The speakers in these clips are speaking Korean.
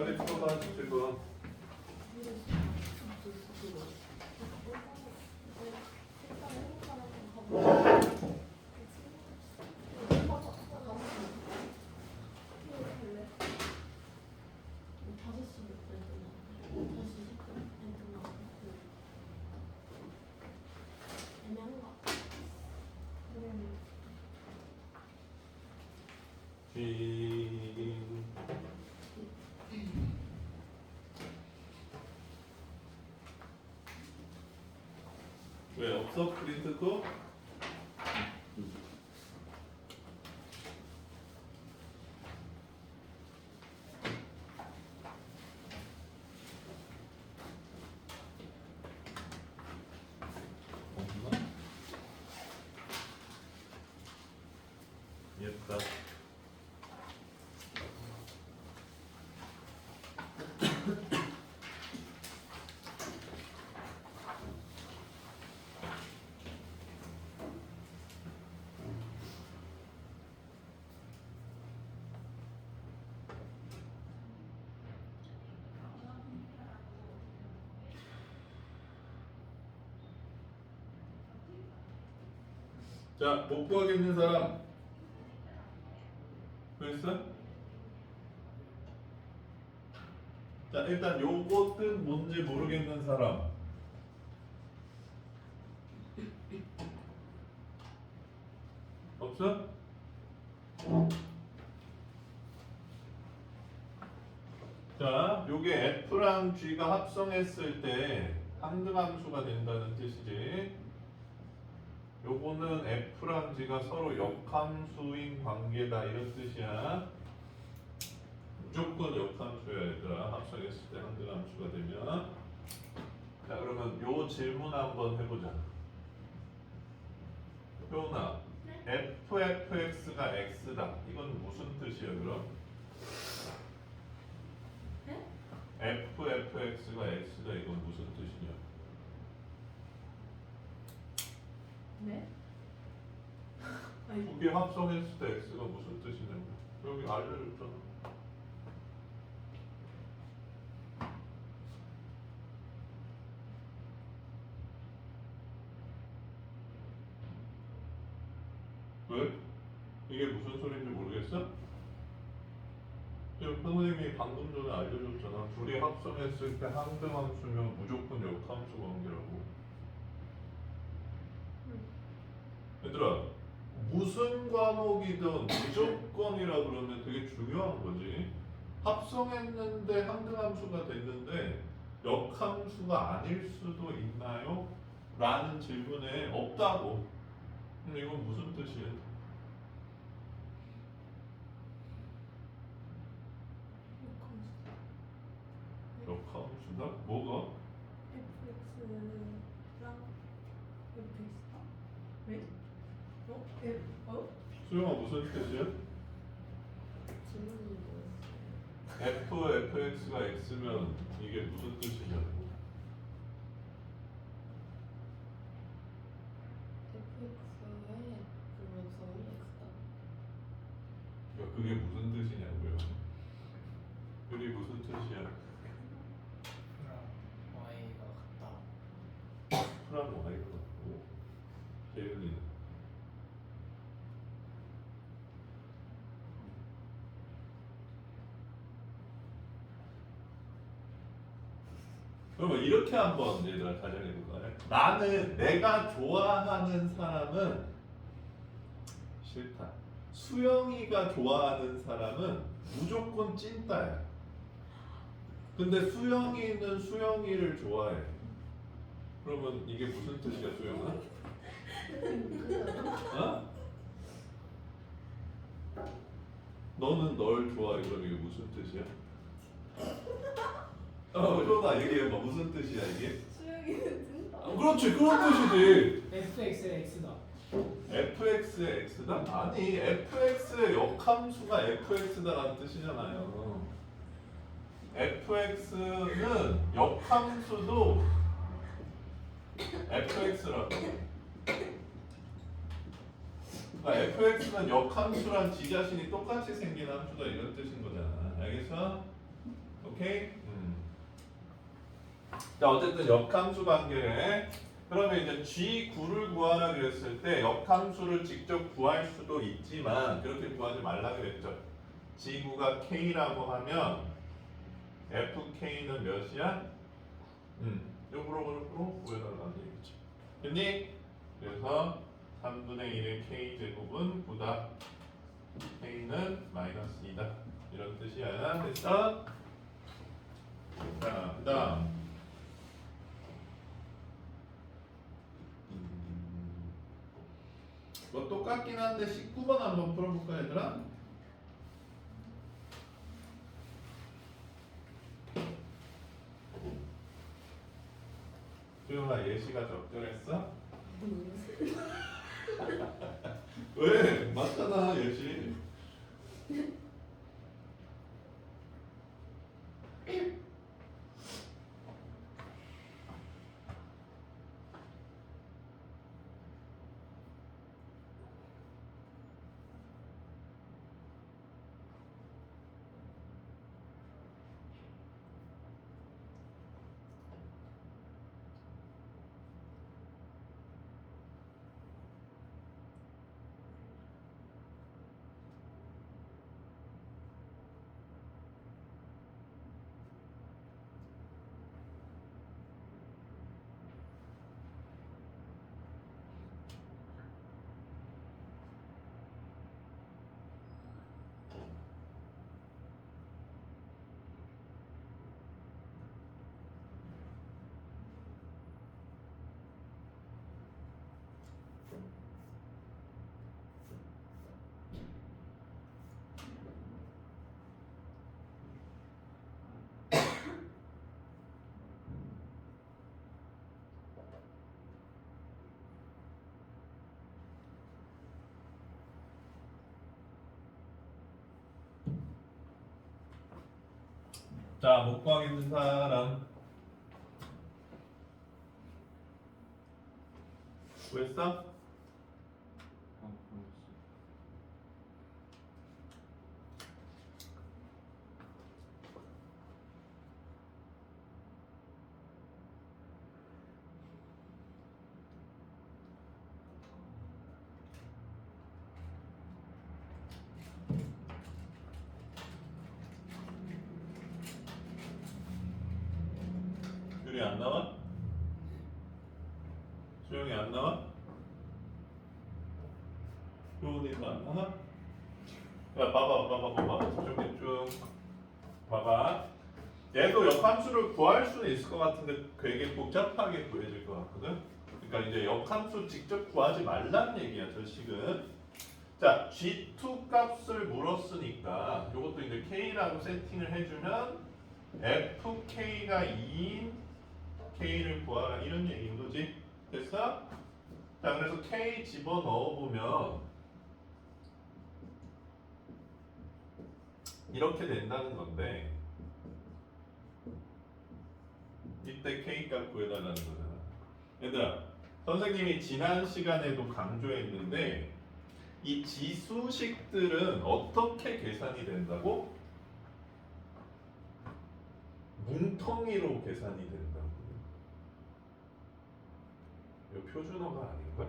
빨리 풀어봐 지금. 왜 없어 프린트 거? 없나? 예쁘다. 자, 못 구하겠는 사람 그랬어? 자, 일단 요것은 뭔지 모르겠는 사람 없어? 자, 요게 F랑 G가 합성했을 때 상등함수가 된다는 뜻이지. 요거는 F랑 G가 서로 역함수인 관계다 이런 뜻이야. 무조건 역함수야 얘들아. 합성했을 때 상등함수가 되면. 자, 그러면 요 질문 한번 해보자. 효은아, FFX가 X다. 이건 무슨 뜻이야 그럼? 네? FFX가 X다. 이건 무슨 뜻이냐? 네? 두 개 합성했을 때 X가 무슨 뜻이냐고. 여기 알려줬잖아. 왜? 이게 무슨 소리인지 모르겠어? 지금 선생님이 방금 전에 알려줬잖아. 둘이 합성했을 때 항등함수면 무조건 역함수 관계라고. 얘들아, 무슨 과목이든 무조건이라 그러면 되게 중요한 거지. 합성했는데 항등함수가 됐는데 역함수가 아닐 수도 있나요? 라는 질문에 없다고. 그럼 이건 무슨 뜻이야? 역함수다? 뭐가? FX랑 FX다? 왜? 어? 어? 수영아 무슨 뜻이야? 질문이 뭐였어요? FFX가 X면 이게 무슨 뜻이냐고. FX에 그러면서 X다. 그러니까 그게 무슨 뜻이냐고요. 그게 무슨 뜻이야? Y가 같다. 프랑 Y가 같고 재윤이는 그러면 이렇게 한번 얘들아 가정해볼까요? 나는 내가 좋아하는 사람은 싫다. 수영이가 좋아하는 사람은 무조건 찐따야. 근데 수영이는 수영이를 좋아해. 그러면 이게 무슨 뜻이야, 수영아? 어? 너는 널 좋아해. 그럼 이게 무슨 뜻이야? 효나 얘기해봐. 무슨 뜻이야 이게? 수영이는 뜬다. 그렇지, 그런 뜻이지. FX의 X다. FX의 X다? 아니, FX의 역함수가 FX다라는 뜻이잖아요. FX는 역함수도 FX라고. 그러니까 FX는 역함수랑 지 자신이 똑같이 생긴 함수다 이런 뜻인 거잖아. 알겠어? 오케이? 자, 어쨌든 역함수 관계에 그러면 이제 G9를 구하라 그랬을 때 역함수를 직접 구할 수도 있지만 그렇게 구하지 말라 그랬죠. G9가 K라고 하면 FK는 몇이야? 요거로 구해달라는 얘기죠. 됐니? 그래서 3분의 1의 K제곱은 9다. K는 마이너스 2다. 이런 뜻이야. 됐어? 자, 그 다음 뭐 똑같긴 한데 19번 한번 풀어볼까 얘들아? 수영아 예시가 적절했어? 왜? 맞잖아 예시. 자, 못 구하겠는 사람 구했어? 유리 안 나와? 수영이 안 나와? 효은이도 안 나와? 야 봐봐 집중 봐봐. 얘도 역함수를 구할 수는 있을 것 같은데 되게 복잡하게 구해질 것 같거든. 그러니까 이제 역함수 직접 구하지 말란 얘기야 저 식은. 자 G2 값을 물었으니까 이것도 이제 K라고 세팅을 해주면 FK가 2인 K를 구하라 이런 얘기인 거지. 됐어? 자 그래서 K 집어넣어 보면 이렇게 된다는 건데 이때 K 값 구해달라는 거잖아. 얘들아 선생님이 지난 시간에도 강조했는데 이 지수식들은 어떻게 계산이 된다고? 뭉텅이로 계산이 된다고. 이거 표준어가 아닌가?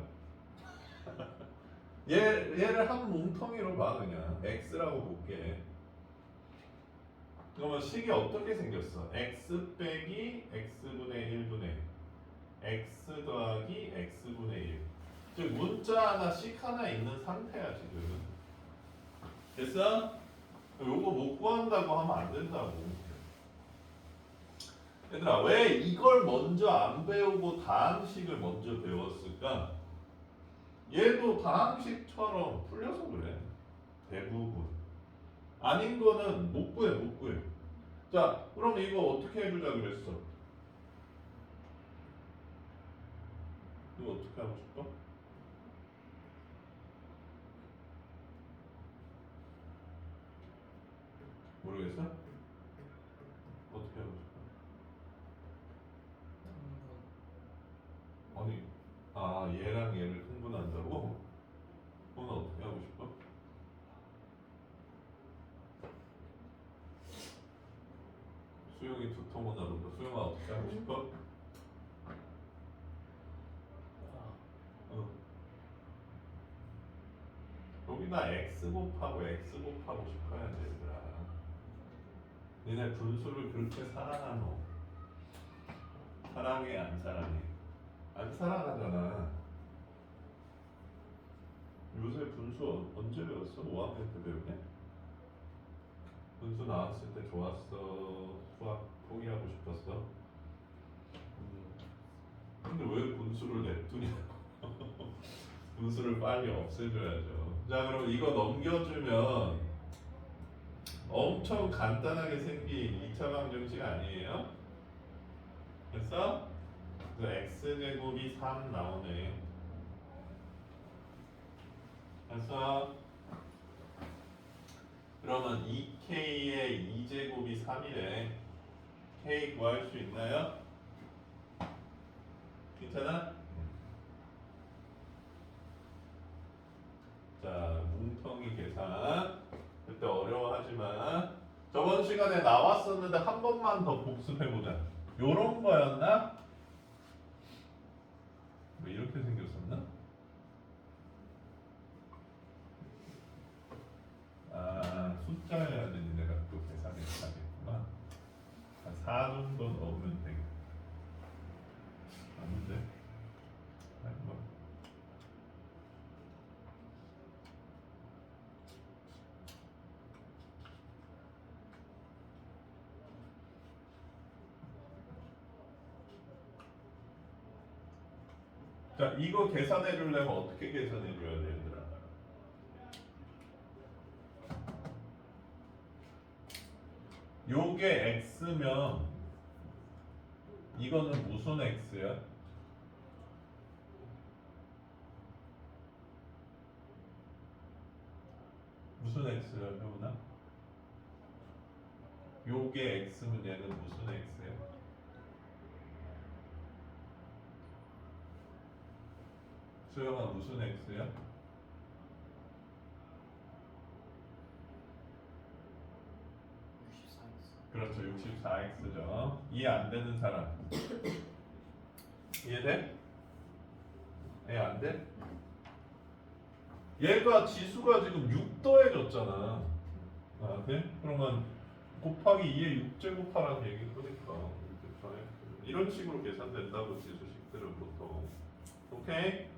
얘를 한 뭉텅이로 봐 그냥 x라고 볼게. 그러면 식이 어떻게 생겼어? x 빼기 x분의 1분의 x 더하기 x분의 1. 즉 문자 하나 식 하나 있는 상태야 지금. 됐어? 요거 못 구한다고 하면 안 된다고. 얘들아 왜 이걸 먼저 안 배우고 다항식을 먼저 배웠을까? 얘도 다항식처럼 풀려서 그래. 대부분. 아닌 거는 못 구해. 자 그럼 이거 어떻게 해주자 그랬어? 이거 어떻게 하고 싶어? 모르겠어? 어떻게 하고 싶어? 아니, 얘랑 얘를 흥분한다고? 그건 어떻게 하고 싶어? 수용이 두통은 어렵고 수용아 어떻게 하고 싶어? 어. 여기다 x 곱하고 x 곱하고 싶어야 돼 얘들아. 니네 분수를 그렇게 사랑하노? 사랑해 안 사랑해? 안 사랑하잖아. 요새 분수 언제 배웠어? 5학년 때 배우냐? 분수 나왔을 때 좋았어? 수학 포기하고 싶었어? 근데 왜 분수를 냅두냐? 분수를 빨리 없애줘야죠. 자, 그럼 이거 넘겨주면 엄청 간단하게 생긴 2차 방정식 아니에요? 그래서 x제곱이 3 나오네. 그래서 그러면 2k의 2제곱이 3이래. k 구할 수 있나요? 괜찮아? 자, 뭉텅이 계산. 그때 어려워하지만 저번 시간에 나왔었는데 한 번만 더 복습해보자. 요런 거였나? 뭐 이렇게 생겼었나? 아, 숫자여야 되니 내가 또 계산해야겠구나. 한 4 정도 넣으면 되겠다. 아닌데? 아니 뭐. 자, 이거 계산해 주려면 어떻게 계산해 줘야 돼, 얘들아? 요게 x면 이거는 무슨 x야? 무슨 x야, 효은아? 요게 x면 얘는 무슨 x야? 수영아 무슨 x야? 그렇죠, 64x죠. 이해 안 되는 사람? 이해돼? 이해 안 돼? 얘가 지수가 지금 6 더해졌잖아. 아, 돼? 그러면 곱하기 2에 6제곱하라는 얘기인 거니까 이런 식으로 계산된다고 지수식들은 보통. 오케이?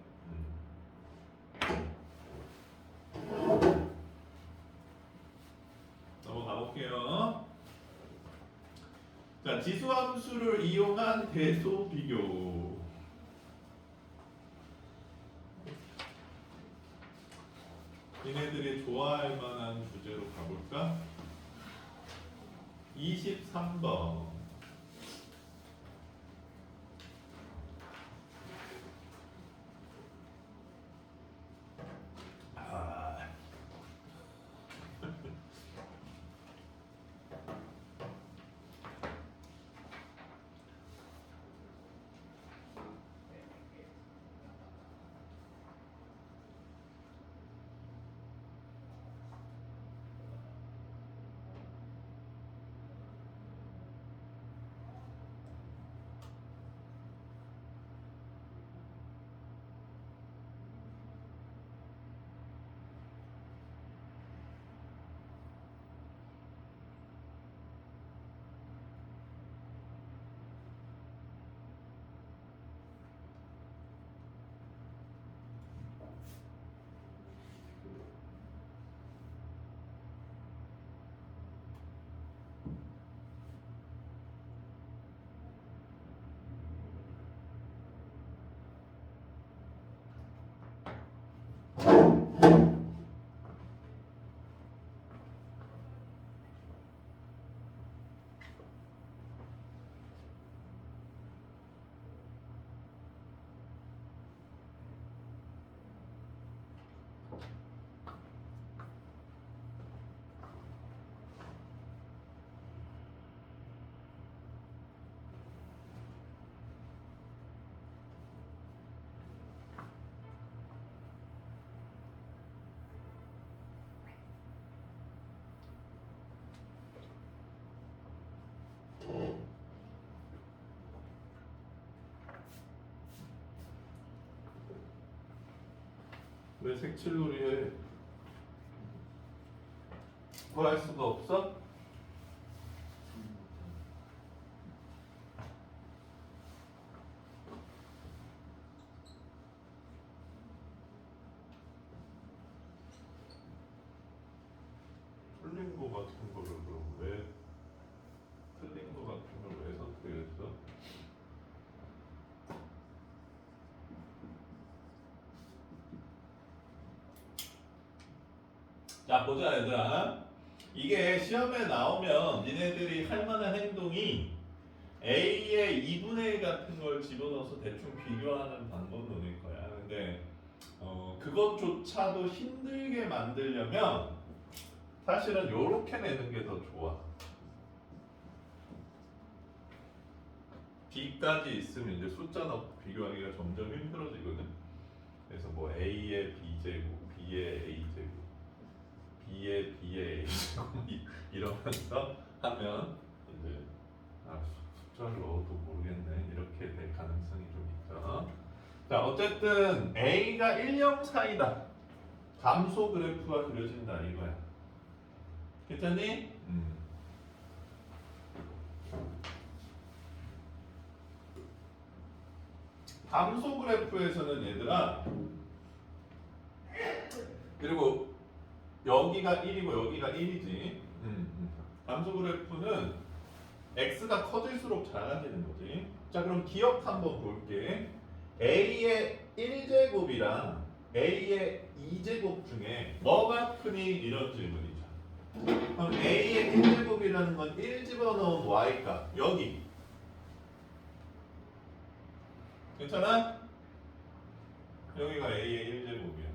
넘어가 볼게요. 자, 지수함수를 이용한 대소 비교. 얘네들이 좋아할 만한 주제로 가볼까? 23번. 아. 왜 색칠놀이 해? 구할 수가 없어? 틀린 거 같은 거를 그럼 왜 틀린 거 같은 걸 왜 선택했어? 자 보자 얘들아. 이게 시험에 나오면 니네들이 할 만한 행동이 A의 2분의 1 같은 걸 집어넣어서 대충 비교하는 방법론일 거야. 근데 그것조차도 힘들게 만들려면 사실은 요렇게 내는 게 더 좋아. B까지 있으면 이제 숫자 넣고 비교하기가 점점 힘들어지거든. 그래서 뭐 A의 B제곱, B의 A제곱, B의 A제곱 이러면서 하면 이제 숫자를 넣어도 모르겠네 이렇게 될 가능성이 좀 있죠. 자 어쨌든 A가 1, 0 사이다. 감소 그래프가 그려진다 이거야. 괜찮니? 감소 그래프에서는 얘들아 그리고 여기가 1이고 여기가 1이지. 감소 그래프는 x가 커질수록 작아지는 거지. 자 그럼 기억 한번 볼게. a의 1제곱이랑 a의 2제곱 중에 뭐가 크니 이런 질문이죠. 그럼 a의 1제곱이라는 건 1 집어넣은 y값 여기 괜찮아? 여기가 a의 1제곱이야.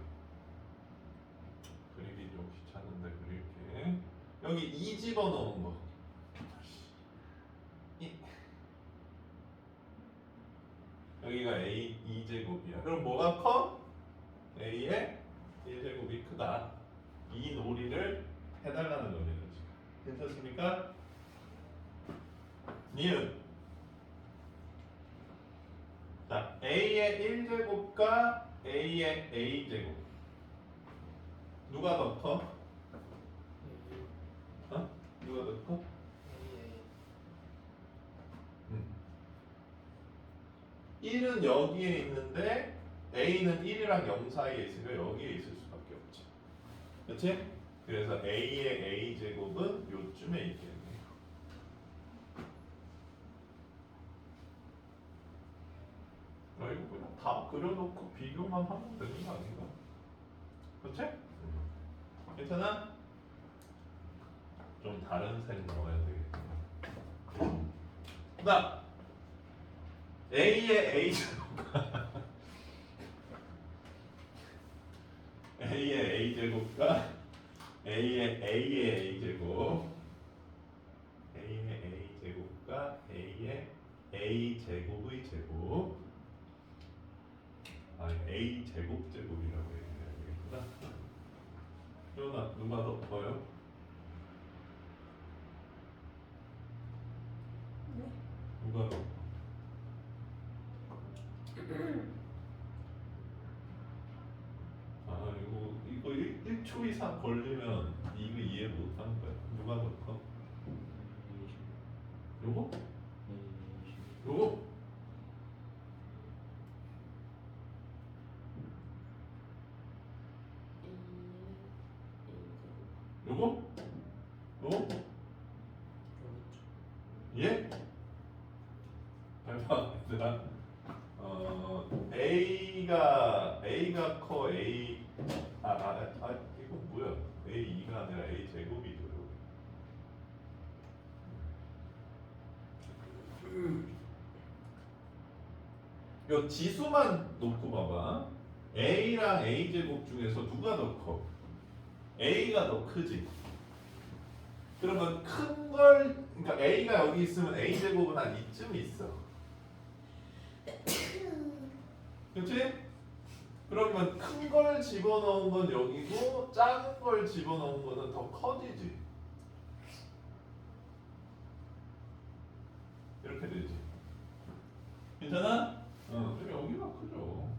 그리기 좀 귀찮은데 그릴게. 여기 2 집어넣은 거 여기가 a 2제곱이야. 그럼 뭐가 커? a의 1제곱이 크다. 이 놀이를 해달라는 겁니다. 괜찮습니까? 니은 자 a의 1제곱과 a의 a제곱 누가 더 커? 어? 누가 더 커? A 1은 여기에 있는데 a는 1이랑 0 사이에 있으니까 여기에 있을 수밖에 없지. 그렇지? 그래서 a의 a제곱은 요쯤에 있겠네. 이거 그냥 다 그려놓고 비교만 하면 되는 거 아닌가? 그렇지? 괜찮아? 좀 다른 색 넣어야 되겠다. 그다음 a의 a제곱 a의 a제곱과 a의 a제곱 a의 a제곱과 a의 a제곱의 제곱 아니 a제곱제곱이라고 해야 되겠구나. 효나 누가 더 커요? 네? 누가 더 커? 아 이거 1초 이상 걸리면 이거 이해 못 하는 거야. 누가 더 커? 요거? 요거? 요거? 요거? 예? 봐봐 얘들아. A가 커 A 이거 뭐야? A2가 아니라 A 제곱이죠. 요 지수만 놓고 봐봐. A랑 A 제곱 중에서 누가 더 커? A가 더 크지. 그러면 큰 걸 그러니까 A가 여기 있으면 A 제곱은 한 이쯤 있어. 그렇지? 그러면 큰 걸 집어넣은 건 여기고 작은 걸 집어넣은 거는 더 커지지. 이렇게 되지. 괜찮아? 응. 여기가 크죠.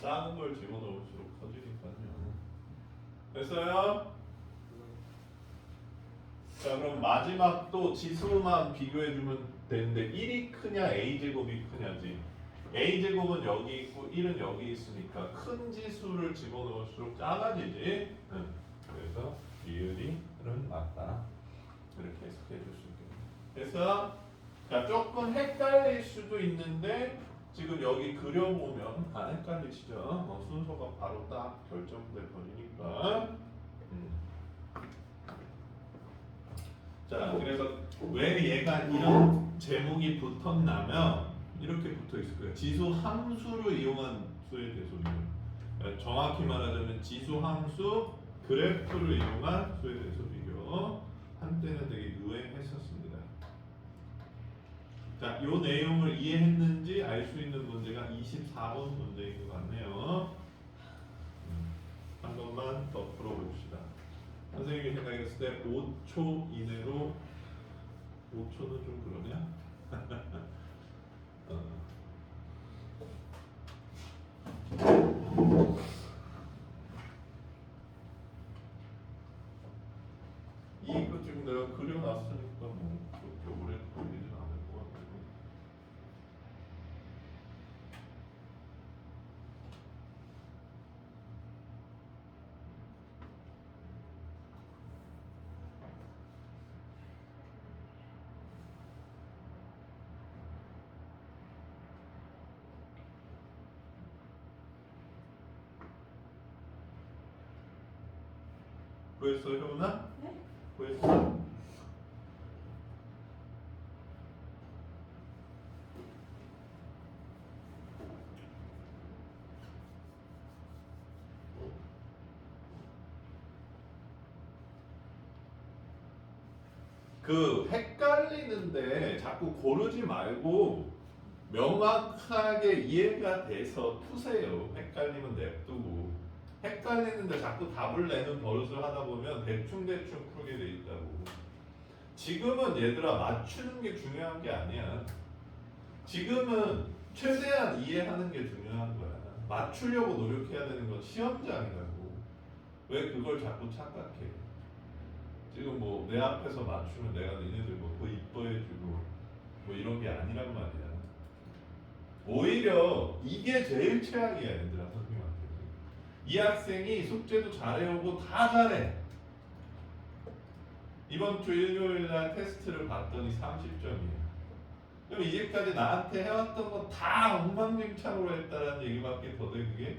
작은 걸 집어넣을수록 됐어요? 자 그럼 마지막 또 지수만 비교해주면 되는데 1이 크냐 a제곱이 크냐지. a제곱은 여기 있고 1은 여기 있으니까 큰 지수를 집어넣을수록 작아지지. 응. 그래서 비율이 1은 맞다. 이렇게 해석해 줄 수 있겠네. 그래서 자 조금 헷갈릴 수도 있는데 지금 여기 그려보면 안 헷갈리시죠? 순서가 바로 딱 결정돼 버리니까. 자 그래서 왜 얘가 이런 제목이 붙었냐면 이렇게 붙어 있을 거예요. 지수 함수를 이용한 수에 대해서 비교. 정확히 말하자면 지수 함수 그래프를 이용한 수에 대해서 비교. 한때는 되게 유행했었습니다. 자, 이 내용을 이해했는지 알 수 있는 문제가 24번 문제인 것 같네요. 한 번만 더 풀어봅시다. 선생님이 생각했을 때 5초 이내로 5초는 좀 그러냐? 이거 지금 내가 그려놨으니까 뭐 그렇게 오래 걸리진 않을 것 같고. 구했어, 효은아? 네? 구했어? 그 헷갈리는데 자꾸 고르지 말고 명확하게 이해가 돼서 푸세요. 헷갈리면 냅두고. 헷갈리는데 자꾸 답을 내는 버릇을 하다 보면 대충대충 풀게 돼 있다고. 지금은 얘들아 맞추는 게 중요한 게 아니야. 지금은 최대한 이해하는 게 중요한 거야. 맞추려고 노력해야 되는 건 시험장이라고. 왜 그걸 자꾸 착각해? 지금 뭐 내 앞에서 맞추면 내가 니네들 뭐 더 이뻐해주고 뭐 이런 게 아니란 말이야. 오히려 이게 제일 최악이야 얘들아 선생님한테. 이 학생이 숙제도 잘해오고 다 잘해. 이번 주 일요일 날 테스트를 봤더니 30점이야. 그럼 이제까지 나한테 해왔던 거 다 엉망진창으로 했다라는 얘기밖에 더 돼 그게?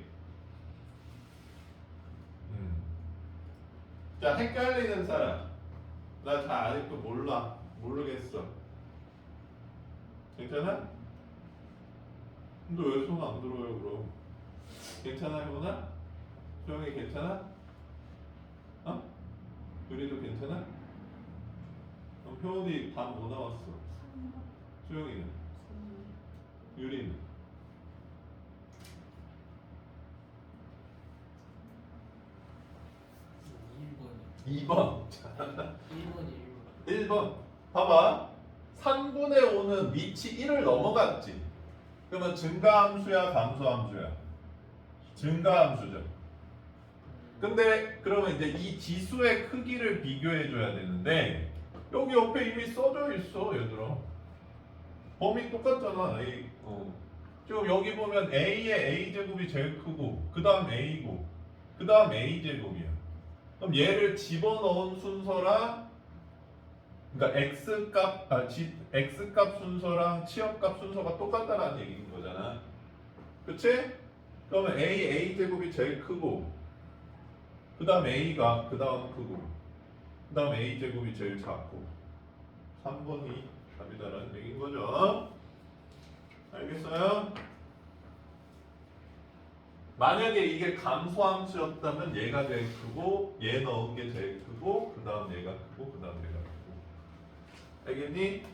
자 헷갈리는 사람. 나 잘 아직도 몰라. 모르겠어. 괜찮아? 근데 왜 손 안 들어요 그럼? 괜찮아 효나? 소영이 괜찮아? 어? 유리도 괜찮아? 그럼 효은이 답 뭐 나왔어? 소영이는? 유리는? 2번. 1번이 1번. 봐봐. 3분의 5는 밑이 1을 넘어갔지. 그러면 증가함수야, 감소함수야? 증가함수죠. 근데 그러면 이제 이 지수의 크기를 비교해 줘야 되는데 여기 옆에 이미 써져 있어, 얘들아. 범위 똑같잖아. A. 지금 여기 보면 A의 A제곱이 제일 크고 그 다음 A고 그 다음 A제곱이야. 그럼 얘를 집어넣은 순서랑 그러니까 X값 순서랑 치역값 순서가 똑같다는 얘기인 거잖아. 그치? 그러면 A제곱이 제일 크고 그 다음 A가 그 다음 크고 그 다음 A제곱이 제일 작고 3번이 답이다라는 얘기인 거죠. 알겠어요? 만약에 이게 감소함수였다면 얘가 제일 크고 얘 넣은 게 제일 크고 그 다음 얘가 크고 그 다음 얘가 크고 알겠니?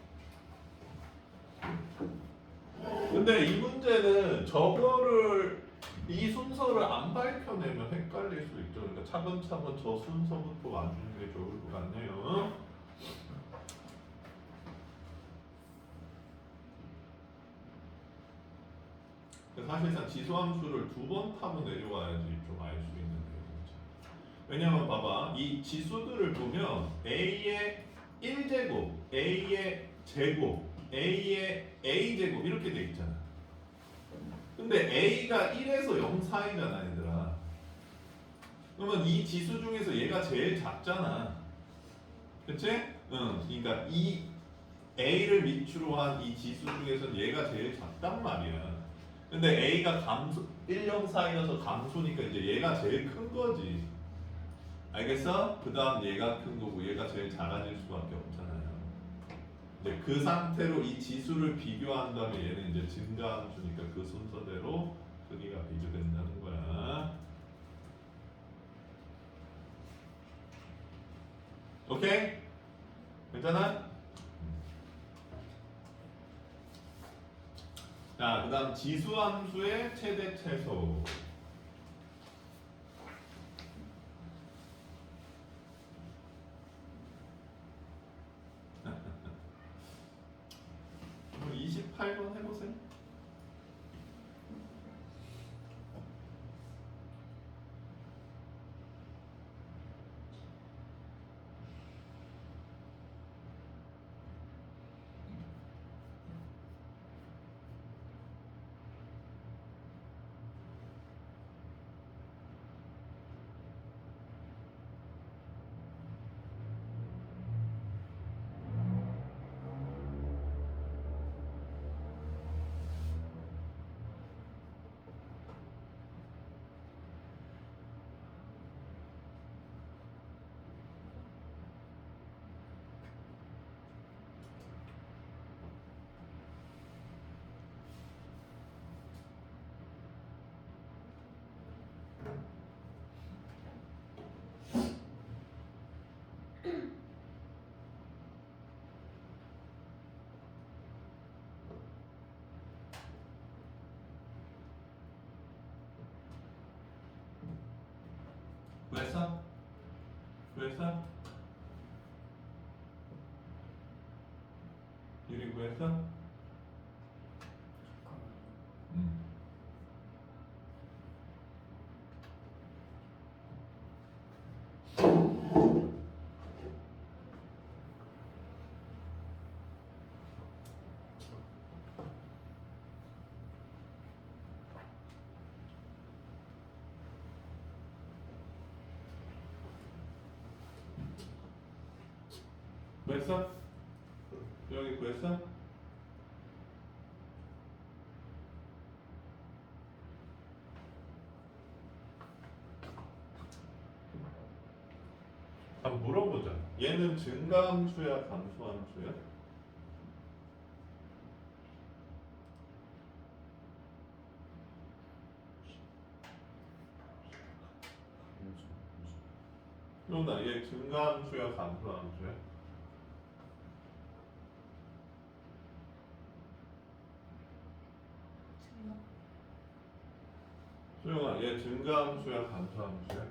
근데 이 문제는 저거를 이 순서를 안 밝혀내면 헷갈릴 수 있죠. 그러니까 차근차근 저 순서부터 와주는 게 좋을 것 같네요. 사실상 지수함수를 2번 타고 내려와야지 좀 알 수 있는데 왜냐면 봐봐 이 지수들을 보면 A의 1제곱, A의 제곱, A의 A제곱 이렇게 돼 있잖아. 근데 A가 1에서 0 사이잖아 얘들아. 그러면 이 지수 중에서 얘가 제일 작잖아. 그치? 응. 그러니까 이 A를 밑으로 한 이 지수 중에서 얘가 제일 작단 말이야. 근데 A가 감소 1, 0 사이여서 감소니까 이제 얘가 제일 큰 거지. 알겠어? 그 다음 얘가 큰 거고 얘가 제일 작아질 수밖에 없잖아요. 이제 그 상태로 이 지수를 비교한 다음에 얘는 이제 증가함수니까 그 순서대로 크기가 비교된다는 거야. 오케이? 괜찮아? 자, 그 다음 지수함수의 최대 최소. 그럼 28번 해보세요. 구했어? 구했어? 유리 구했어? 음. 구했어? 여기 구했어? 한번 물어보자. 얘는 증가함수야, 감소함수야? 그러나 얘 증가함수야, 감소함수야? 소영아, 얘 증가함수야, 감소함수야?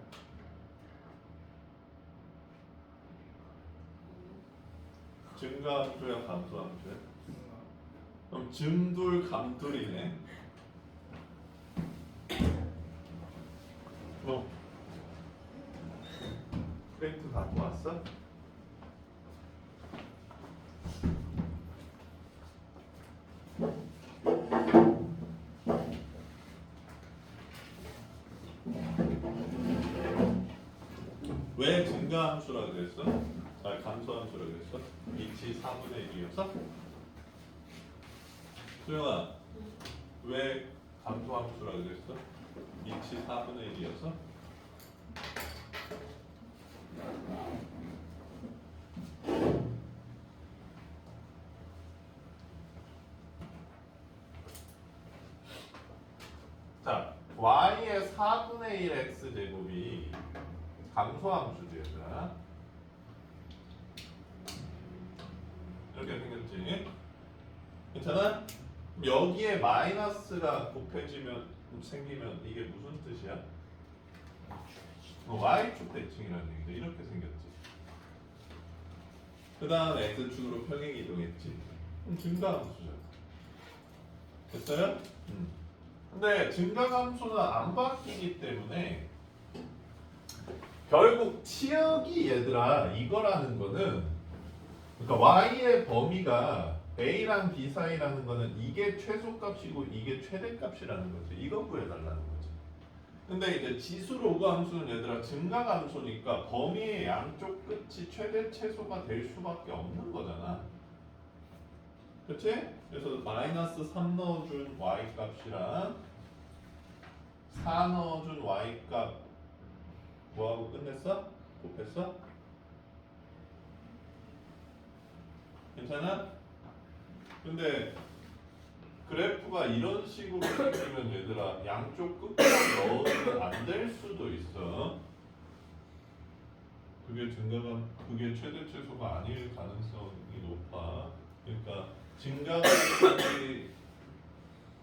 증가함수야, 감소함수야? 그럼 증둘, 감둘이네. 프레임트 갖고 왔어? 왜 증가함수라 그랬어? 아, 감소함수라 그랬어? 이치 4분의 1이었어? 소영아, 왜 감소함수라 그랬어? 이치 4분의 1이었어? 자, y의 4분의 1 x 제곱이 감소함수지 얘들아. 이렇게 생겼지? 괜찮아? 여기에 마이너스가 곱해지면 생기면 이게 무슨 뜻이야? y축 대칭이라는 얘기죠. 이렇게 생겼지. 그 다음 x축으로 평행 이동했지. 그럼 증가함수잖아. 됐어요? 근데 증가함수는 안 바뀌기 때문에 결국 치역이 얘들아 이거라는 거는 그러니까 y의 범위가 a랑 b 사이라는 거는 이게 최소값이고 이게 최대값이라는 거지. 이거 구해달라는 거지. 근데 이제 지수 로그 함수는 얘들아 증가함수니까 범위의 양쪽 끝이 최대 최소가 될 수밖에 없는 거잖아. 그치? 그래서 마이너스 3 넣어준 y 값이랑 4 넣어준 y 값 뭐하고 끝냈어? 곱했어? 괜찮아? 근데 그래프가 이런 식으로 생기면 얘들아 양쪽 끝까지 넣으면 안 될 수도 있어. 그게 최대 최소가 아닐 가능성이 높아. 그러니까 증가값이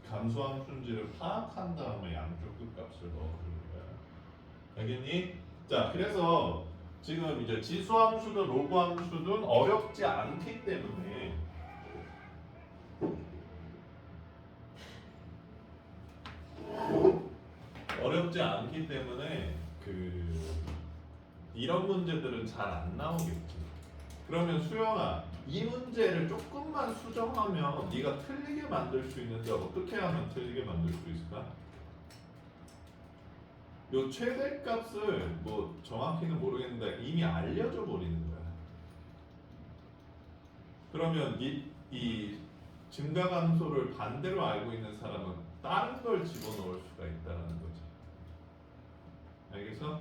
감소함수인지를 파악한 다음에 양쪽 끝값을 넣어주는 거야. 알겠니? 자, 그래서 지금 이제 지수함수든 로그함수든 어렵지 않기 때문에 이런 문제들은 잘 안 나오겠지. 그러면 수영아, 이 문제를 조금만 수정하면 네가 틀리게 만들 수 있는데 어떻게 하면 틀리게 만들 수 있을까? 요 최대값을 뭐 정확히는 모르겠는데 이미 알려줘 버리는 거야. 그러면 이 증가감소를 반대로 알고 있는 사람은 다른 걸 집어넣을 수가 있다는 거지. 알겠어?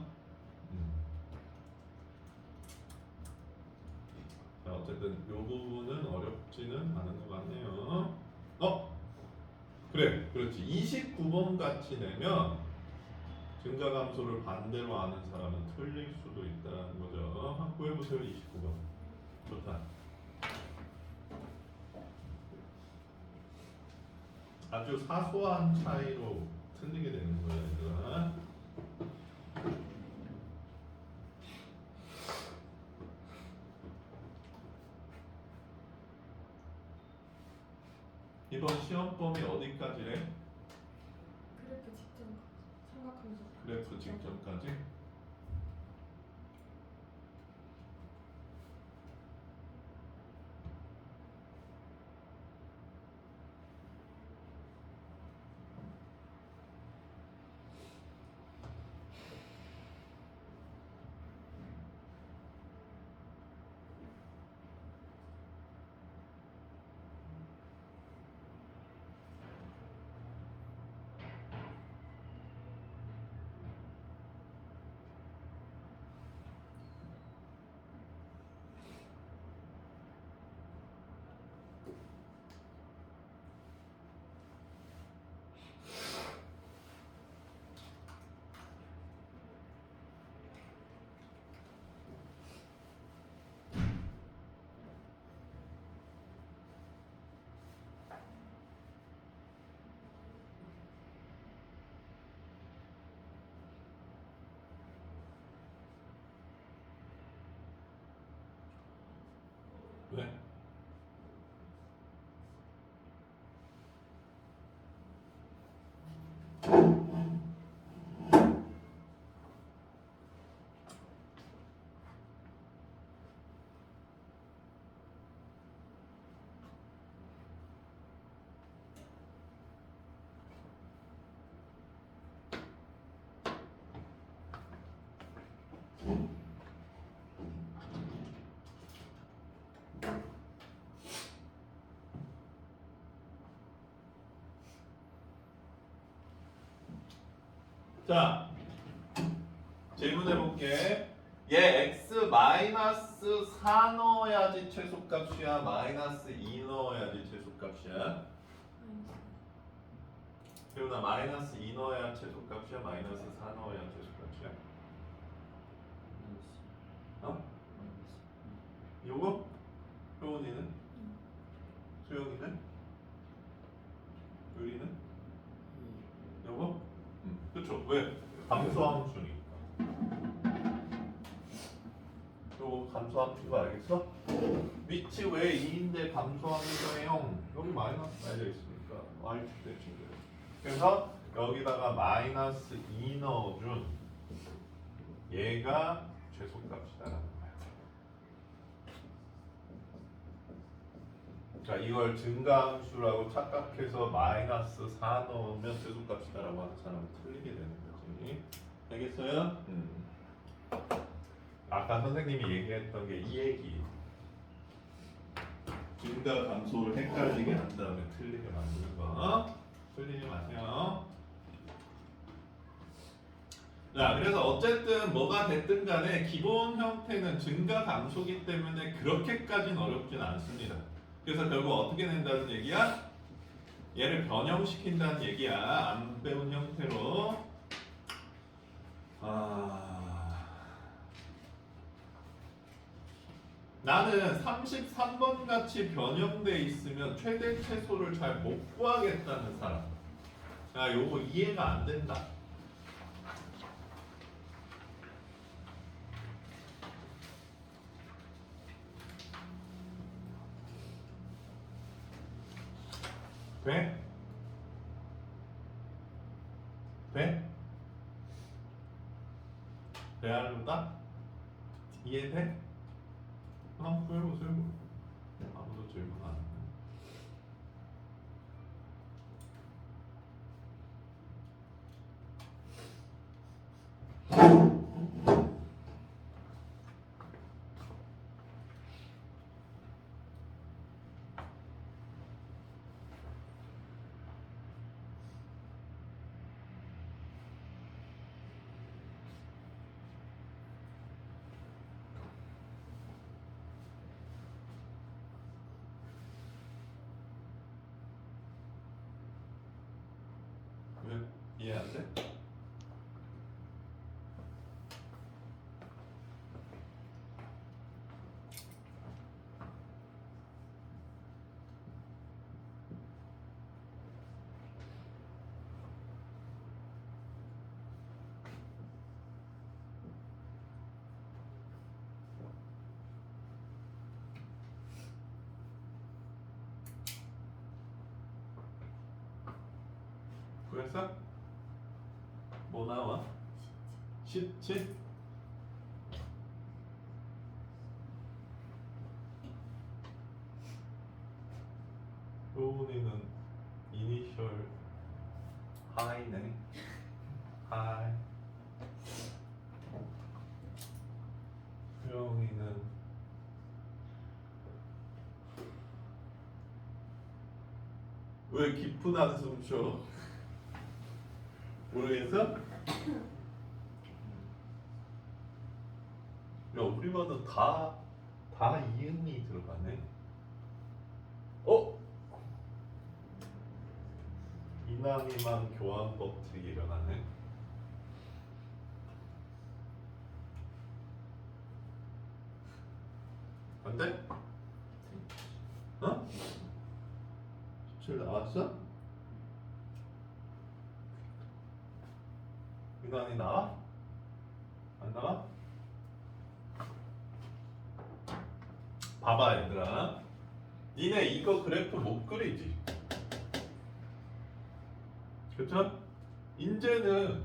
자, 어쨌든 이 부분은 어렵지는 않은 것 같네요. 그래, 그렇지. 29번 같이 내면 증가감소를 반대로 아는 사람은 틀릴 수도 있다는 거죠. 확보해보세요. 29번. 좋다. 아주 사소한 차이로 틀리게 되는 거야, 얘들아. 이번 시험 범위 어디까지래? 그래프 직전 삼각함수. 그래프 직전까지? 왜? 자, 질문해 볼게. 얘 x 마이너스 4 넣어야지 최소값이야, 마이너스 2 넣어야지 최소값이야. 그리고 나 마이너스 2 넣어야 최소값이야, 마이너스 4 넣어야 최소값이야. 어? 요거? 효은이는? 수영이는? 유리는? 요거? 그쵸. 왜? 감소함수니까. 요거 감소함수가 알겠어? 위치 왜 2인데 감소함수가 0? 여기 마이너스 달려 있으니까 y축 대칭 그래서 여기다가 마이너스 2 넣어준 얘가 최소값이다라는 거야. 자, 이걸 증가함수라고 착각해서 마이너스 4 넣으면 최소값이다라고 하는 사람은 틀리게 되는 거지. 알겠어요? 아까 선생님이 얘기했던 게 이 얘기. 증가 감소를 헷갈리게 한 다음에 틀리게 만드는 거. 틀리지 마세요. 자, 그래서 어쨌든 뭐가 됐든 간에 기본 형태는 증가 감소기 때문에 그렇게까지는 어렵진 않습니다. 그래서 결국 어떻게 낸다는 얘기야? 얘를 변형시킨다는 얘기야. 안 배운 형태로. 나는 33번 같이 변형돼 있으면 최대 최소를 잘 못 구하겠다는 사람. 야, 요거 이해가 안 된다. 돼? 돼? 레알로다? 이해돼? 한번 해보세요. 아무도 질문 안 해. 왜? 이해 안 돼? 그래서 뭐 나와? 17? 로운이는 이니셜 하이네. 하이. 수영이는 왜 깊은 한숨 쉬어? 모르겠어? 야, 우리만은 다 이음이 들어가네. 어? 이남이만 교환 법칙이 일어나네. 안 돼? 어? 17 나왔어? 이남이 나와? 안 나와? 봐봐 얘들아, 니네 이거 그래프 못 그리지, 그쵸? 이제는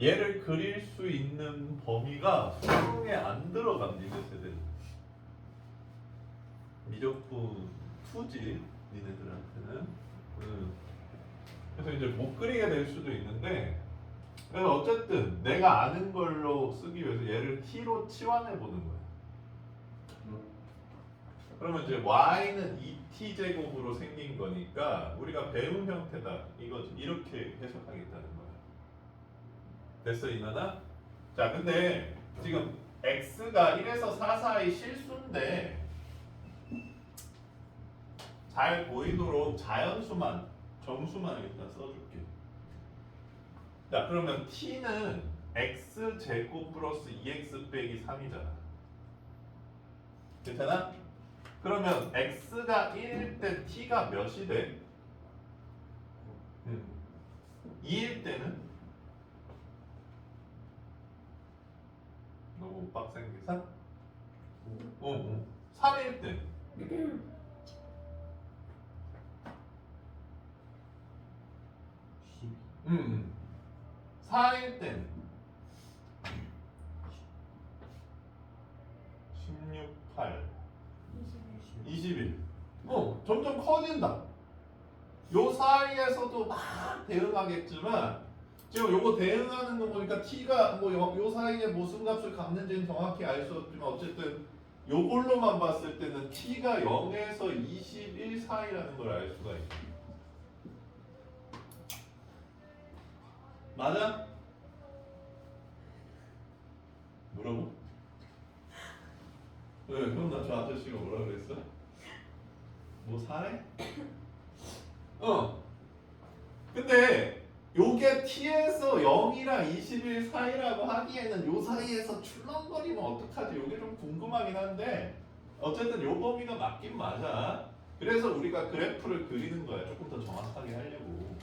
얘를 그릴 수 있는 범위가 수능에 안 들어감. 니네 세대는 미적분 2지 니네들한테는. 그래서 이제 못 그리게 될 수도 있는데, 그래서 어쨌든 내가 아는 걸로 쓰기 위해서 얘를 t로 치환해 보는 거야. 그러면 이제 y는 2t 제곱으로 생긴 거니까 우리가 배운 형태다 이거지. 이렇게 해석하겠다는 거야. 됐어 이나나? 자, 근데 지금 x가 1에서 4 사이 실수인데 잘 보이도록 자연수만, 정수만 일단 써줄게. 자, 그러면 t는 x 제곱 플러스 2x 빼기 3이잖아. 괜찮아? 그러면 x가 1일 때 t가 몇이 돼? 2일 때는? 너무 빡센 계산? 3일 때는? 4일 때는? 16, 8, 21. 21. 점점 커진다. 요 사이에서도 막 대응하겠지만 지금 요거 대응하는 거 보니까 t가 뭐 요 사이에 무슨 값을 갖는지는 정확히 알 수 없지만 어쨌든 요걸로만 봤을 때는 t가 0에서 21 사이라는 걸 알 수가 있어. 맞아? 뭐라고? 왜? 그럼 나 저 아저씨가 뭐라 그랬어? 뭐 사래? 근데 요게 t에서 0이랑 21 사이라고 하기에는 요 사이에서 출렁거리면 어떡하지? 요게 좀 궁금하긴 한데 어쨌든 요 범위가 맞긴 맞아. 그래서 우리가 그래프를 그리는 거야. 조금 더 정확하게 하려고.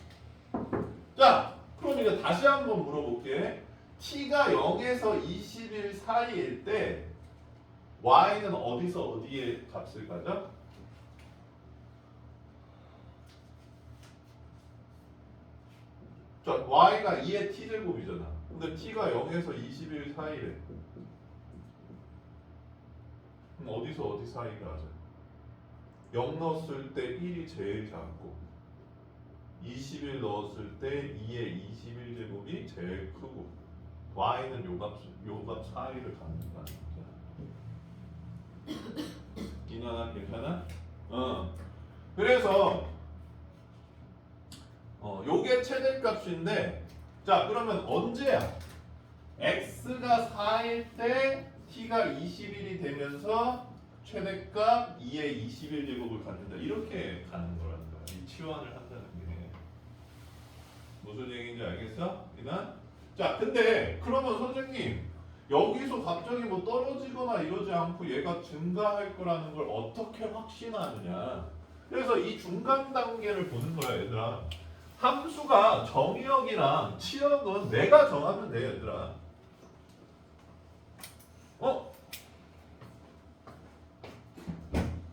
자, 그럼 이제 다시 한번 물어볼게. t가 0에서 21 사이일 때 y는 어디서 어디에 값을 가져? 자, y가 2의 t제곱이잖아. 근데 t가 0에서 21 사이래. 그럼 어디서 어디 사이가 하자? 0 넣었을 때 1이 제일 작고 21 넣었을 때 2의 21제곱이 제일 크고 y는 요값 사이를 갖는다는 거잖아. 이나나 괜찮아? 그래서 요게 최대값인데 자 그러면 언제야? x가 4일 때 t가 21이 되면서 최대값 2의 21제곱을 갖는다. 이렇게 가는 거라는 거야. 이 치환을 한다는 게 무슨 얘기인지 알겠어? 이나? 자 근데 그러면 선생님 여기서 갑자기 뭐 떨어지거나 이러지 않고 얘가 증가할 거라는 걸 어떻게 확신하느냐. 그래서 이 중간 단계를 보는 거야 얘들아. 함수가 정의역이랑 치역은 내가 정하면 돼 얘들아.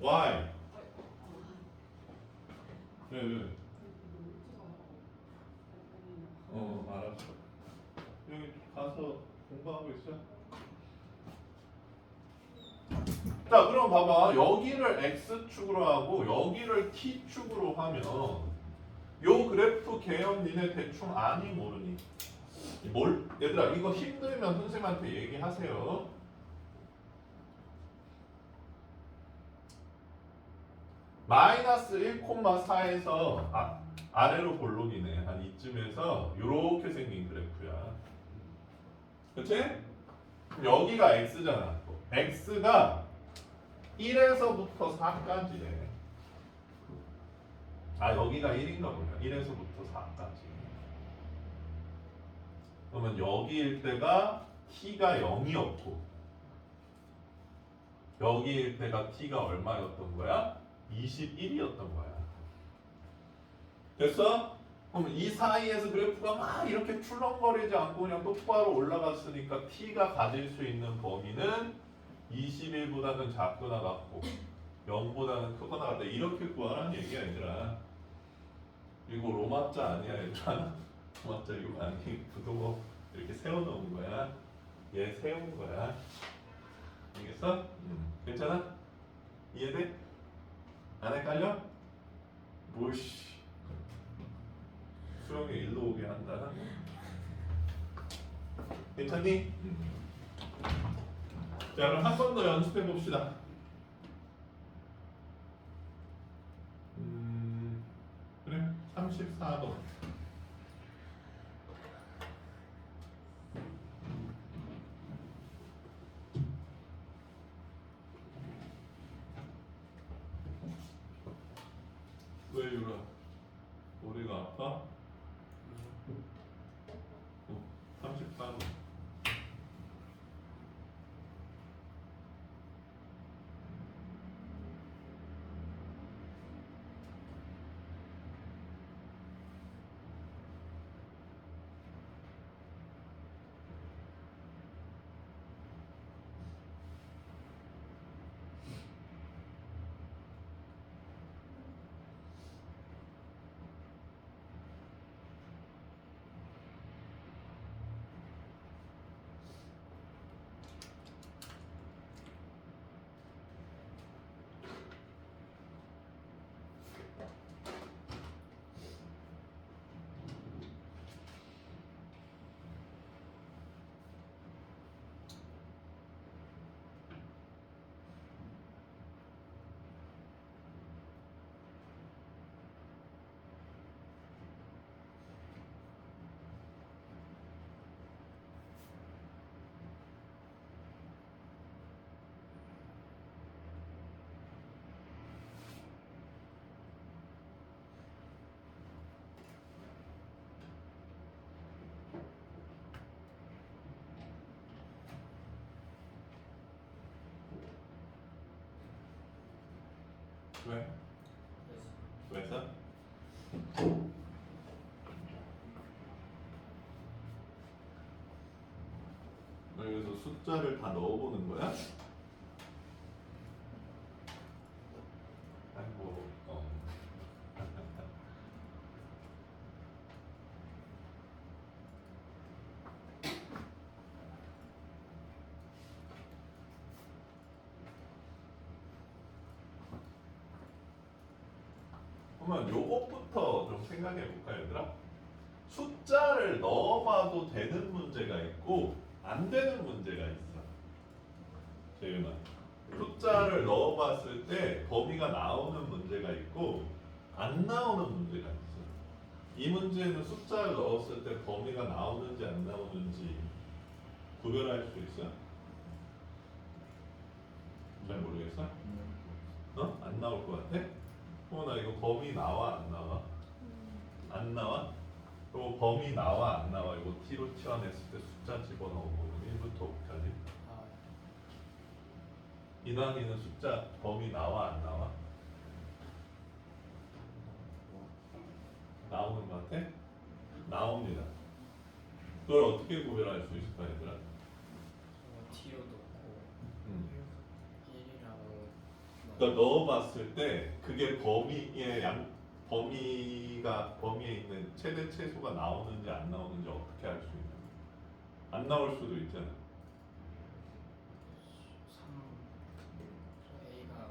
y 왜? 알았어. 여기 가서 공부하고 있어. 자 그럼 봐봐. 여기를 x축으로 하고 여기를 t축으로 하면 요 그래프 개념 니네 대충 아니 모르니? 얘들아 이거 힘들면 선생님한테 얘기하세요. 마이너스 1,4에서 아래로 볼록이네. 한 이쯤에서 요렇게 생긴 그래프야. 그치? 그럼 여기가 x잖아. x가 1에서부터 4까지래. 여기가 1인가 보냐. 1에서부터 4까지. 그러면 여기일 때가 t가 0이었고 여기일 때가 t가 얼마였던 거야? 21이었던 거야. 됐어? 그럼 이 사이에서 그래프가 막 이렇게 출렁거리지 않고 그냥 똑바로 올라갔으니까 t가 가질 수 있는 범위는 21보다는 작거나 같고 0보다는 크거나 같다. 이렇게 구하라는 얘기야 얘들아. 이거 로마자 아니야 얘들아. 로마자 이거 아니. 부동어 이렇게 세워놓은 거야. 얘 세운 거야. 알겠어? 괜찮아? 이해돼? 안 헷갈려? 뭐씨 수영이 일로 오게 한다. 괜찮니? 자 그럼 한 번 더 연습해 봅시다. 그래 34번. 왜 유라? 머리가 아파? 34번. 왜? 왜서? 여기서 숫자를 다 넣어보는 거야? 아이고, 그러면 요것부터 좀 생각해 볼까 얘들아? 숫자를 넣어봐도 되는 문제가 있고 안 되는 문제가 있어. 재윤아, 숫자를 넣어봤을 때 범위가 나오는 문제가 있고 안 나오는 문제가 있어. 이 문제는 숫자를 넣었을 때 범위가 나오는지 안 나오는지 구별할 수 있어? 잘 모르겠어? 어? 안 나올 것 같아? 나 이거 범위 나와 안 나와? 안 나와? 그리고 범위 나와 안 나와? 이거 t로 치환했을 때 숫자 집어넣고 1부터 5까지 이 단위는 숫자 범위 나와 안 나와? 나오는 것 같아? 나옵니다. 그걸 어떻게 구별할 수 있을까 얘들아? T로 넣고 1이라고 그러니까 넣어봤을 때 그게 범위에 있는 최대 최소가 나오는지 안 나오는지 어떻게 알 수 있냐? 안 나올 수도 있잖아. 3 A가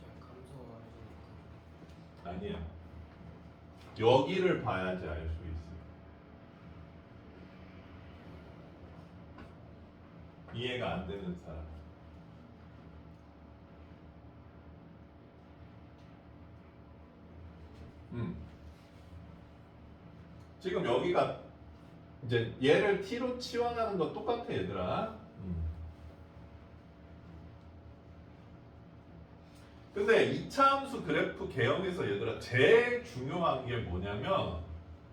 좀 감소해주니까 아니야. 여기를 봐야지 알 수 있어. 이해가 안 되는 사람. 지금 여기가 이제 얘를 t로 치환하는 거 똑같아 얘들아. 근데 이차함수 그래프 개형에서 얘들아 제일 중요한 게 뭐냐면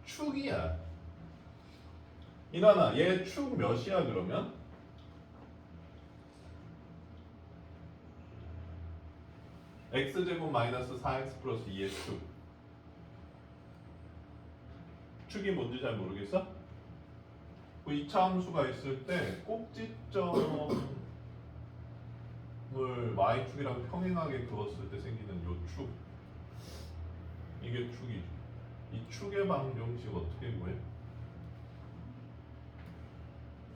축이야. 이나나 얘 축 몇이야 그러면? x제곱 마이너스 4x 플러스 2의 축. 축이 뭔지 잘 모르겠어? 그 이차함수가 있을 때 꼭지점을 y축이랑 평행하게 그었을 때 생기는 요 축. 이게 축이지. 이 축의 방정식 어떻게 구해?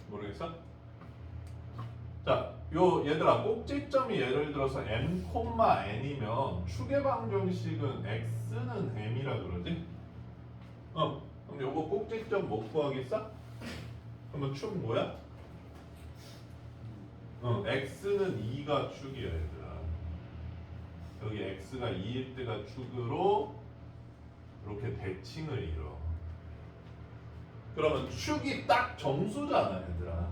모르겠어? 자, 요 얘들아 꼭지점이 예를 들어서 m,n이면 축의 방정식은 x는 m이라 그러지? 그럼 요거 꼭지점 못 구하겠어? 그러면 축 뭐야? x는 2가 축이야 얘들아. 여기 x가 2일 때가 축으로 이렇게 대칭을 이뤄. 그러면 축이 딱 정수잖아 얘들아.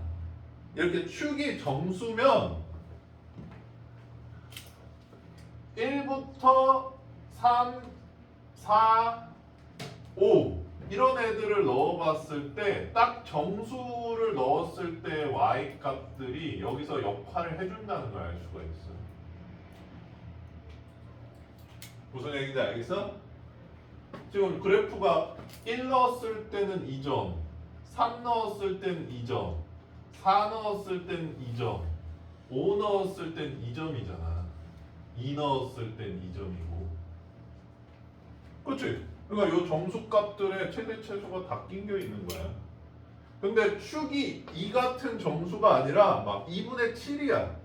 이렇게 축이 정수면 1부터 3, 4, 5 이런 애들을 넣어봤을 때 딱 정수를 넣었을 때 y 값들이 여기서 역할을 해준다는 걸 알 수가 있어. 무슨 얘기인지 알겠어? 지금 그래프가 1 넣었을 때는 2점, 3 넣었을 때는 2점, 4 넣었을 때는 2점, 5 넣었을 땐 2점이잖아. 2 넣었을 땐 2점이고. 그렇지? 그러니까 이 정수값들의 최대 최소가 다 낑겨 있는 거야. 근데 축이 이 같은 정수가 아니라 막 2분의 7이야.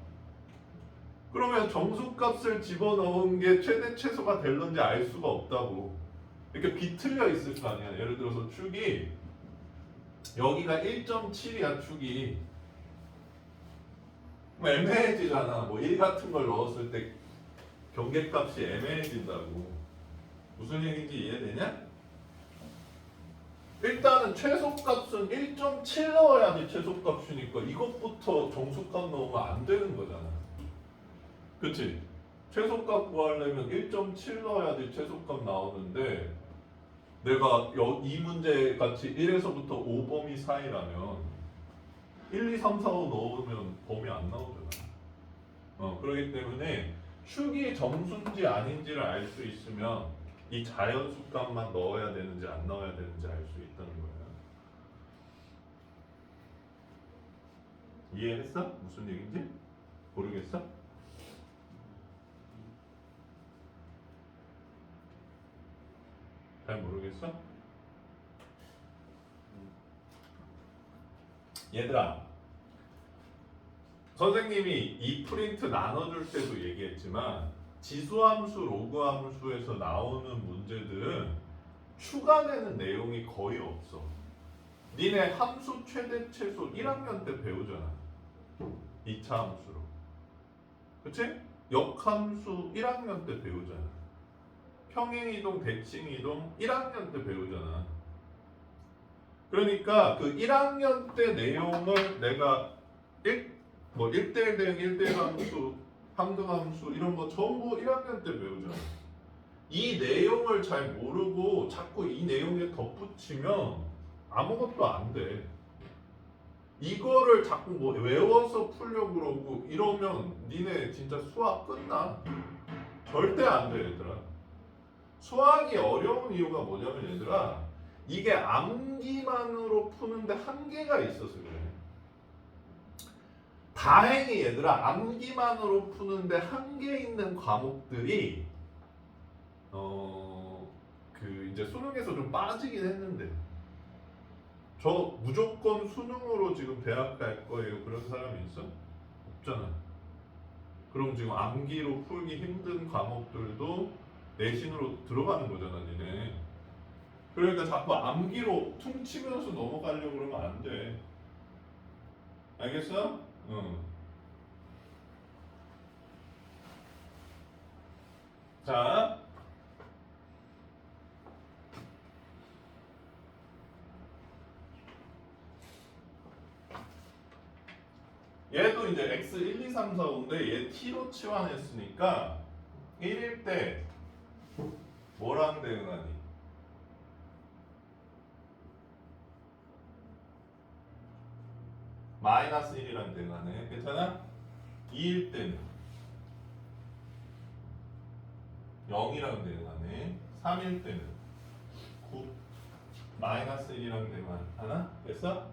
그러면 정수값을 집어넣은 게 최대 최소가 될런지 알 수가 없다고. 이렇게 비틀려 있을 거 아니야. 예를 들어서 축이 여기가 1.7이야 축이. 뭐 애매해지잖아. 뭐 1 같은 걸 넣었을 때 경계값이 애매해진다고. 무슨 얘기인지 이해되냐? 일단은 최소값은 1.7 넣어야지 최소값이니까 이것부터 정수값 넣으면 안 되는 거잖아. 그치? 최소값 구하려면 1.7 넣어야지 최소값 나오는데 내가 이 문제 같이 1에서부터 5범위 사이라면 1, 2, 3, 4, 5 넣으면 범위 안 나오잖아. 그렇기 때문에 축이 정수인지 아닌지를 알 수 있으면 이 자연수값만 넣어야 되는지 안 넣어야 되는지 알 수 있다는 거예요. 이해했어? 무슨 얘기인지? 모르겠어? 잘 모르겠어? 얘들아, 선생님이 이 프린트 나눠줄 때도 얘기했지만 지수함수, 로그함수에서 나오는 문제들은 추가되는 내용이 거의 없어. 니네 함수 최대 최소 1학년 때 배우잖아. 2차 함수로. 그치? 역함수 1학년 때 배우잖아. 평행이동, 대칭이동 1학년 때 배우잖아. 그러니까 그 1학년 때 내용을 내가 1대1 대응, 1대1 함수, 항등함수 이런 거 전부 1학년 때 배우잖아. 이 내용을 잘 모르고 자꾸 이 내용에 덧붙이면 아무것도 안 돼. 이거를 자꾸 뭐 외워서 풀려고 그러고 이러면 니네 진짜 수학 끝나. 절대 안 돼, 얘들아. 수학이 어려운 이유가 뭐냐면 얘들아, 이게 암기만으로 푸는데 한계가 있어서 그래. 다행히 얘들아, 암기만으로 푸는데 한계 있는 과목들이 이제 수능에서 좀 빠지긴 했는데, 저 무조건 수능으로 지금 대학 갈 거예요 그런 사람이 있어? 없잖아. 그럼 지금 암기로 풀기 힘든 과목들도 내신으로 들어가는 거잖아, 니네. 그러니까 자꾸 암기로 퉁치면서 넘어가려고 그러면 안 돼. 알겠어? 응. 자, 얘도 이제 x 1, 2, 3, 4, 5인데 얘 t로 치환했으니까 1일 때 뭐랑 대응하니? 마이너스 1이랑 대응하네. 괜찮아? 2일 때는 0이랑 대응하네. 3일 때는 9 마이너스 1이랑 대응하나? 됐어?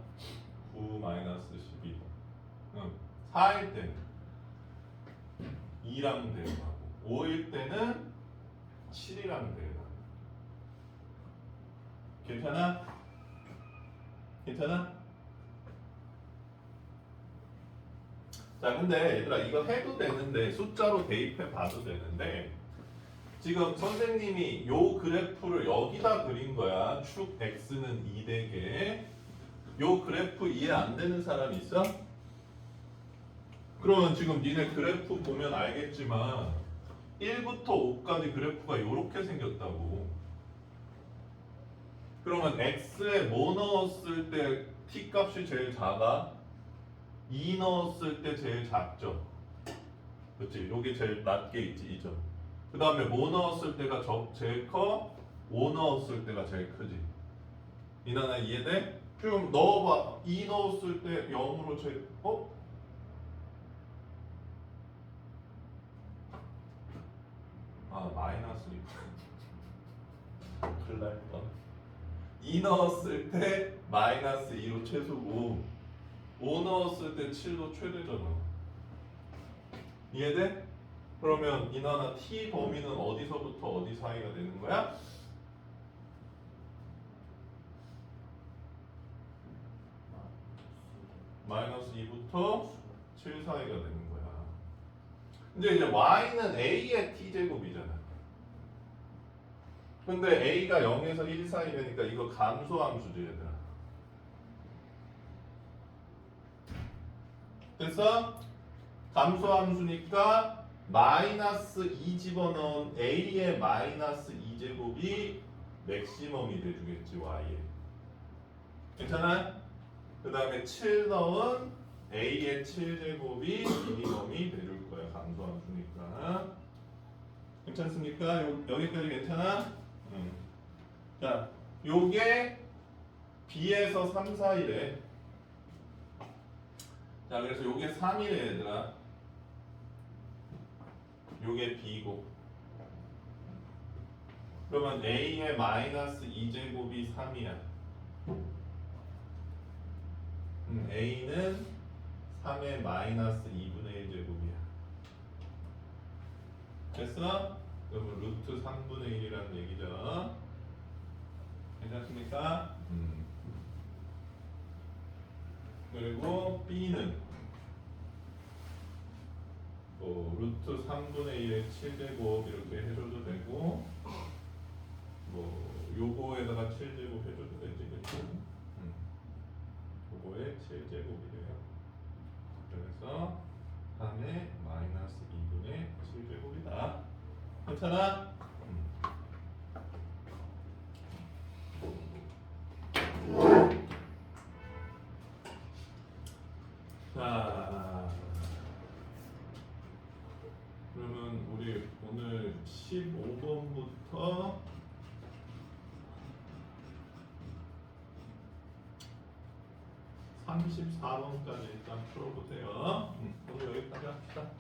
9 마이너스 12. 응. 4일 때는 2랑 대응하고 5일 때는 7이랑 대응하고. 괜찮아? 괜찮아? 자, 근데 얘들아 이거 해도 되는데 숫자로 대입해 봐도 되는데 지금 선생님이 요 그래프를 여기다 그린 거야. 축 x는 2 되게. 요 그래프 이해 안 되는 사람 있어? 그러면 지금 니네 그래프 보면 알겠지만 1부터 5까지 그래프가 이렇게 생겼다고. 그러면 x에 뭐 넣었을 때 t 값이 제일 작아? 2 넣었을 때 제일 작죠. 그렇지? 여기 제일 낮게 있지, 2점. 그 다음에 뭐 넣었을 때가 제일 커? 5 넣었을 때가 제일 크지. 이나나 이해돼? 좀 넣어봐. 2 넣었을 때 0으로 제일 마이너스 2. 큰일 날 뻔. 2 넣었을 때 마이너스 2로 최소고 5 넣었을 때 7로 최대잖아. 이해돼? 그러면 이나나 t 범위는 어디서부터 어디 사이가 되는 거야? 마이너스 2부터 7 사이가 되는 거야. 이제 y는 a의 t제곱이잖아. 근데 a가 0에서 1 사이 되니까 이거 감소함수지 얘들아. 됐어? 감소함수니까 마이너스 2 집어넣은 a의 마이너스 2제곱이 맥시멈이 돼주겠지 y에. 괜찮아? 그 다음에 7 넣은 a의 7제곱이 미니멈이 돼줄 거야. 감소함수니까. 괜찮습니까? 여기까지 괜찮아? 응. 자, 요게 b에서 3, 4이래. 자, 그래서 요게 3이래 얘들아. 요게 b고. 그러면 a의 마이너스 2제곱이 3이야. a는 3의 마이너스 2분의 1 제곱이야. 됐어? 그러면 루트 3분의 1이라는 얘기죠. 괜찮습니까? 그리고 b는 뭐 루트 3분의 1의 7제곱 이렇게 해줘도 되고 뭐 요거에다가 7제곱 해줘도 되지, 그치? 요거에 7제곱이래요. 그래서 3의 마이너스 2분의 7제곱이다. 괜찮아? 자, 그러면 우리 오늘 15번부터 34번까지 일단 풀어보세요. 오늘 여기까지 합시다.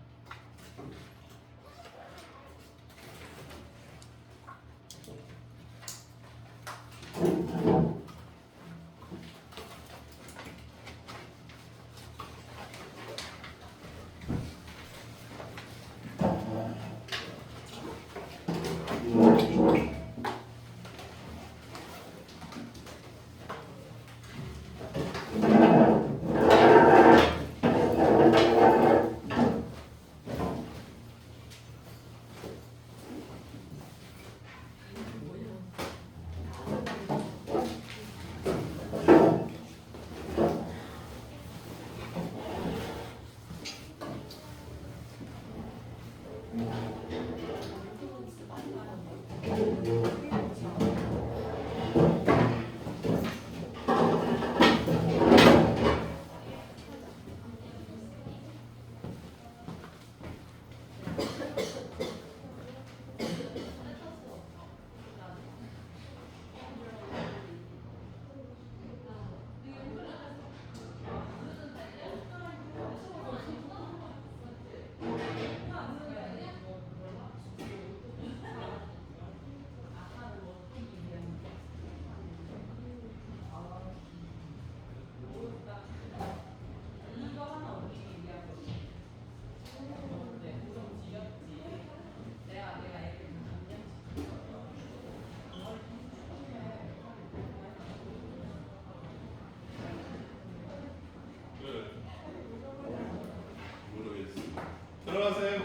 들어가세요.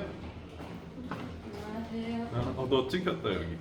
안녕하세요. 너 찍혔다 여기.